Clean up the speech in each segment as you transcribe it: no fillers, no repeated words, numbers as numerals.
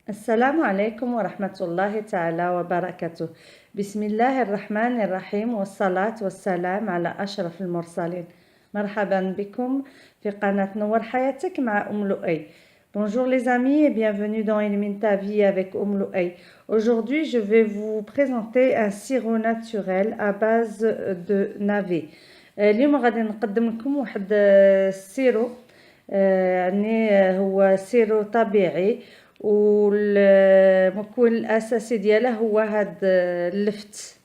السلام عليكم ورحمة الله تعالى وبركاته. بسم الله الرحمن الرحيم والصلاة والسلام على أشرف المرسلين. مرحبا بكم في قناة نور حياتك مع لؤي. Bonjour les amis et bienvenue dans Illumine ta vie avec Lؤي. Aujourd'hui, je vais vous présenter un sirop naturel à base de navet. اليوم غادي نقدم لكم واحد السيرو، يعني هو سيرو طبيعي، والمكون الاساسي ديالها هو هاد اللفت،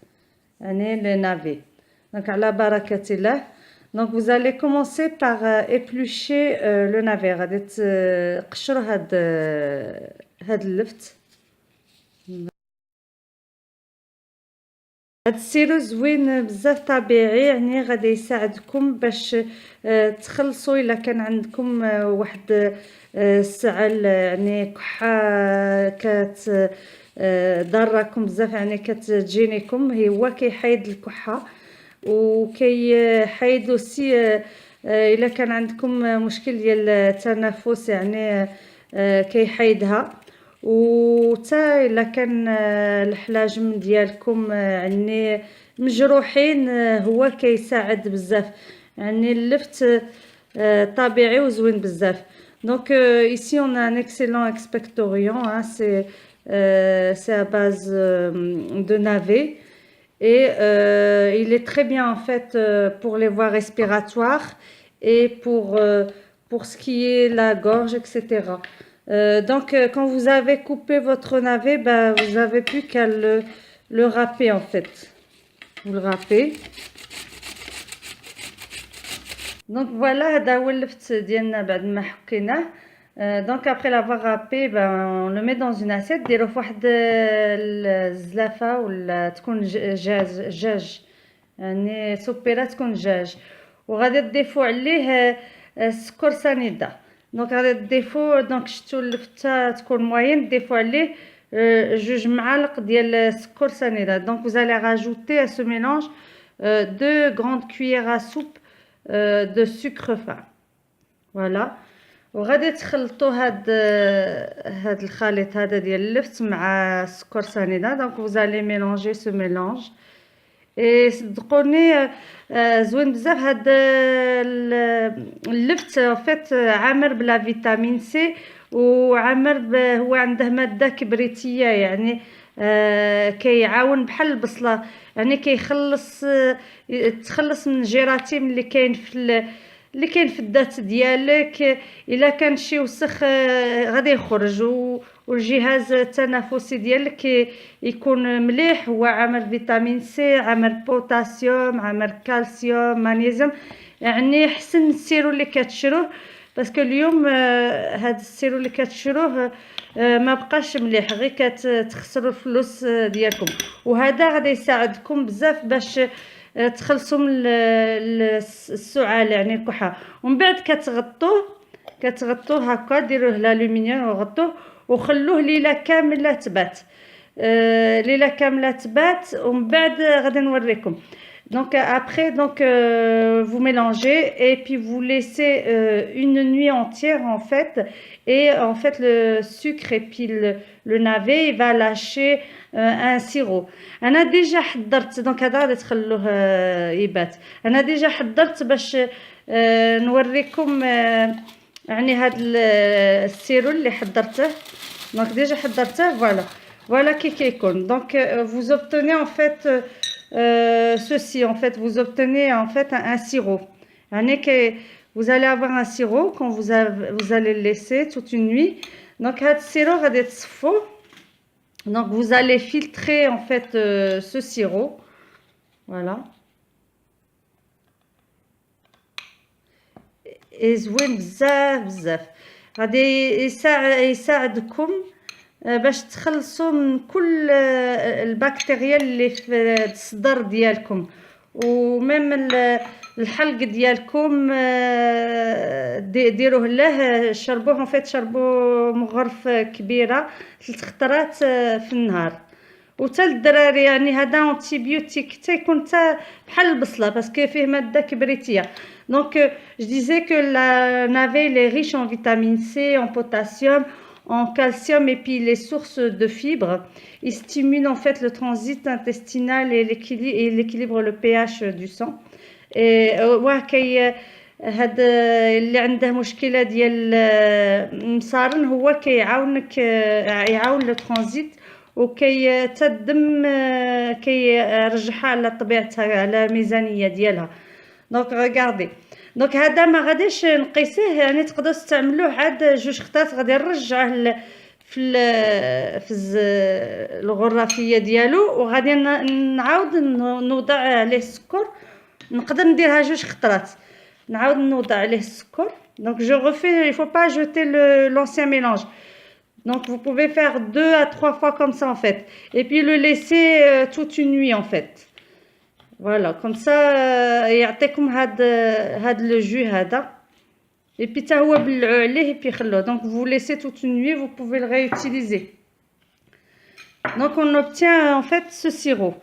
يعني لي نافي. دونك على بركه الله. دونك vous allez commencer par éplucher le navet. غادي تقشروا هاد اللفت. هاد السيرو زوين بزاف، طبيعي، يعني غادي يساعدكم باش تخلصوا الا كان عندكم واحد السعل، يعني كحه ضاركم بزاف، يعني كتجينيكم. هو كيحيد الكحه وكيحيد اوسي الا كان عندكم مشكل ديال التنفس، يعني كيحيدها. وتا الا كان الحلاجم ديالكم يعني مجروحين، هو كيساعد بزاف، يعني اللفت طبيعي وزوين بزاف. Donc ici on a un excellent expectorant, hein, c'est à base de navet, et il est très bien en fait pour les voies respiratoires et pour ce qui est la gorge, etc. Donc quand vous avez coupé votre navet, ben, vous n'avez plus qu'à le râper en fait. Vous le râpez. Donc voilà, هذا هو اللفت ديالنا بعد ما حكيناه. Donc après l'avoir râpé, ben, on le met dans une assiette. ديروه في واحد الزلافه ولا تكون جاج، يعني سوبيره تكون دجاج، وغادي تضيفوا عليه السكر سنيده. دونك غادي تضيفوا، دونك شفتوا اللفته تكون موين، تضيفوا عليه 2 معالق ديال السكر سنيده. دونك vous allez rajouter à ce mélange 2 grandes cuillères à soupe de sucre fin. Voilà. وغادي تخلطوا هاد الخليط هذا ديال اللفت مع السكر سنيده. دونك vous allez mélanger ce mélange. اي صدقوني زوين بزاف هاد اللفت، فيت عامر بلا فيتامين سي، وعامر هو عنده ماده كبريتيه، يعني كيعاون بحال البصله، يعني كيخلص تخلص من الجيراتيم اللي كاين في الذات ديالك. الا كان شي وسخ غادي يخرج، والجهاز التنفسي ديالك يكون مليح. هو عامر فيتامين سي، عامر بوتاسيوم، عامر كالسيوم، مغنيسيوم، يعني حسن السيرو اللي كتشروه، باسكو اليوم هاد السيرو اللي كتشروه ما بقاش مليح، غير كتخسروا الفلوس ديالكم. وهذا غادي يساعدكم بزاف باش تخلصوا من السعال، يعني الكحه. ومن بعد كتغطوه هكا، ديروه الالومنيوم وغطوه وخلوه ليله كامله تبات، ليله كامله تبات، ومن بعد غادي نوريكم. Donc après, donc vous mélangez et puis vous laissez une nuit entière en fait, et en fait le sucre et puis le navet il va lâcher un sirop. انا ديجا حضرت، دونك هذا غادي تخلوه يبات. انا ديجا حضرت باش نوريكم يعني هذا السيرو اللي حضرته. دونك ديجا حضرته. فوالا كي كيكون. دونك vous obtenez en fait ceci, en fait vous obtenez en fait un sirop, يعني que vous allez avoir un sirop quand vous allez le laisser toute une nuit. Donc هذا السيرو غادي تصفوه. Donc vous allez filtrer en fait ce sirop. Voilà. زوين بزاف بزاف، غادي يساعدكم باش تخلصوا من كل البكتيريا اللي في الصدر ديالكم، وميم الحلق ديالكم ديروه له، شربوه فيت، شربوا مغرف كبيره 3 خطرات في النهار. وتا الدراري يعني هذا انتيبيوتيك تيكون تا بحال البصله، باسكو فيه ماده كبريتيه. Donc je disais que la navet est riche en vitamine C, en potassium, en calcium et puis les sources de fibres. Il stimule en fait le transit intestinal et l'équilibre, le pH du sang. واه كي هاد اللي عنده مشكله ديال المصارن هو كيعاونك، يعاون لو ترانزيت وكي الدم كيرجعها على طبيعتها، على الميزانيه ديالها. دونك غاردي، دونك هذا ما غاديش نقيسيه، يعني تقدروا تستعملوه عاد 2 خطات. غادي نرجعه في الغرافيه ديالو، وغادي نعاود نوضع عليه السكر. نقدر نديرها 2 خطرات، نعاود نوضع عليه السكر. Donc je refais, il faut pas jeter l'ancien mélange. Donc vous pouvez faire 2 à 3 fois comme ça en fait, et puis le laisser toute une nuit en fait. Voilà, comme ça يعطيكم هاد le jus هذا. Et puis تا هو بلعوا عليه et puis خلوه. Donc vous laissez toute une nuit, vous pouvez le réutiliser. Donc on obtient en fait ce sirop.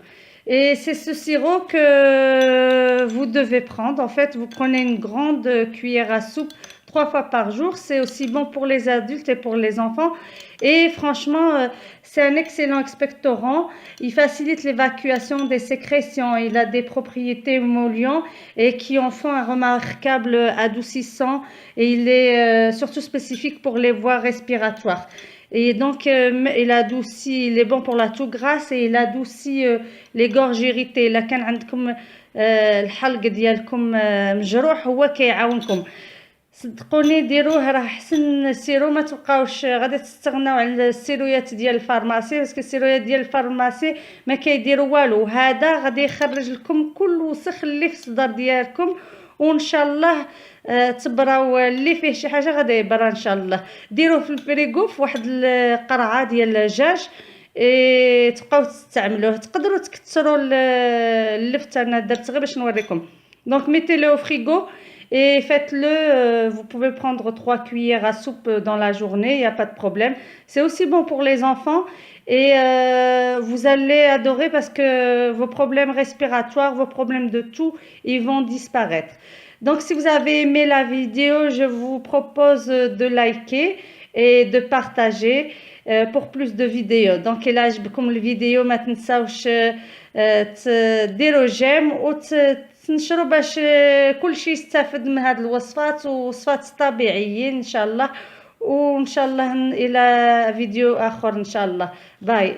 Et c'est ce sirop que vous devez prendre. En fait, vous prenez une grande cuillère à soupe 3 fois par jour. C'est aussi bon pour les adultes et pour les enfants. Et franchement, c'est un excellent expectorant. Il facilite l'évacuation des sécrétions. Il a des propriétés émollientes et qui en font un remarquable adoucissant. Et il est surtout spécifique pour les voies respiratoires. Et donc il adoucit, il est bon pour la toux grasse et il adoucit les gorges irritées. là كان عندكم الحلق ديالكم مجروح هو كيعاونكم. صدقوني ديروه، راه احسن سيرو. ما تبقاوش غادي تستغناو على السيرويات ديال الفارماسي، باسكو السيرويات ديال الفارماسي ما كيديروا والو. هذا غادي يخرج لكم كل وسخ اللي في الصدر ديالكم، وان شاء الله تبراو اللي فيه شي حاجه غادي يبرا ان شاء الله. ديروه في الفريغو في واحد القرعه ديال الدجاج تبقاو تستعملوه. تقدروا تكثروا اللفت، انا درت غير باش نوريكم. دونك mettez-le au frigo et faites-le. Vous pouvez prendre 3 cuillères à soupe dans la journée, il n'y a pas de problème. C'est aussi bon pour les enfants et vous allez adorer parce que vos problèmes respiratoires, vos problèmes de toux, ils vont disparaître. Donc si vous avez aimé la vidéo, je vous propose de liker et de partager pour plus de vidéos. Donc إلا عجبكم الفيديو ما تنساوش تديروا جيم وتنشروا باش كل شيء يستافد من هذه الوصفات، ووصفات طبيعيين ان شاء الله. وان شاء الله الى فيديو اخر ان شاء الله. باي.